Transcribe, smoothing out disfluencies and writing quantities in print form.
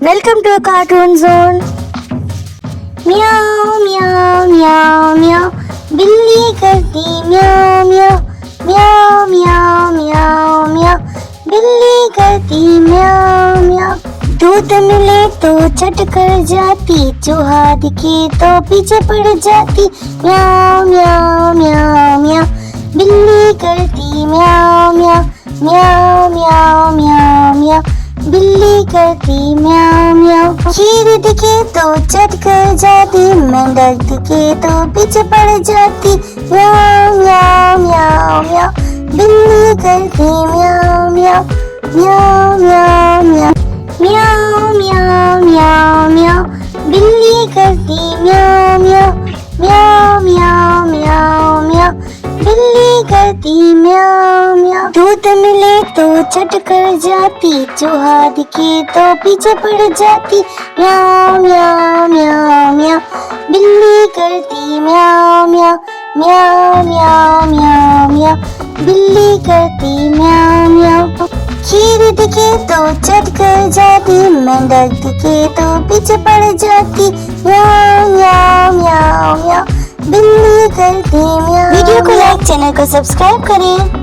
Welcome to a cartoon zone. म्याओ म्याओ म्याओ म्याओ बिल्ली करती म्याओ म्याओ म्याओ म्याओ म्याओ म्याओ बिल्ली करती म्याओ म्याओ। दूध मिले तो चट कर जाती, चूहा दिखे तो पीछे पड़ जाती। म्याओ म्याओ म्याओ म्याओ बिल्ली करती म्याओ म्याओ म्याओ म्याओ म्याओ म्याओ बिल्ली करती म्याओ म्याओ। खीर दिखे तो चट कर जाती, मेंढक दिखे तो पीछे पड़ जाती। म्याओ म्याओ म्याओ म्याओ बिल्ली करती म्याओ म्याओ म्याओ म्याओ म्याओ म्याओ म्याओ म्याओ म्याओ बिल्ली करती म्याओ म्याओ म्याओ म्याओ म्याओ म्याओ बिल्ली करती म्याओ म्याओ। दूध मिले तो चट कर जाती, चूहा दिखे तो पीछे पड़ जाती। म्याओ म्याओ म्याओ म्याओ बिल्ली करती म्याओ म्याओ म्याओ म्याओ म्याओ म्याओ बिल्ली करती म्याओ म्याओ। खीर दिखे तो चट कर जाती, मेंढक दिखे तो पीछे पड़ जाती। म्याओ म्याओ म्याओ म्याओ बिल्ली करती म्याओ। वीडियो को लाइक, चैनल को सब्सक्राइब करें।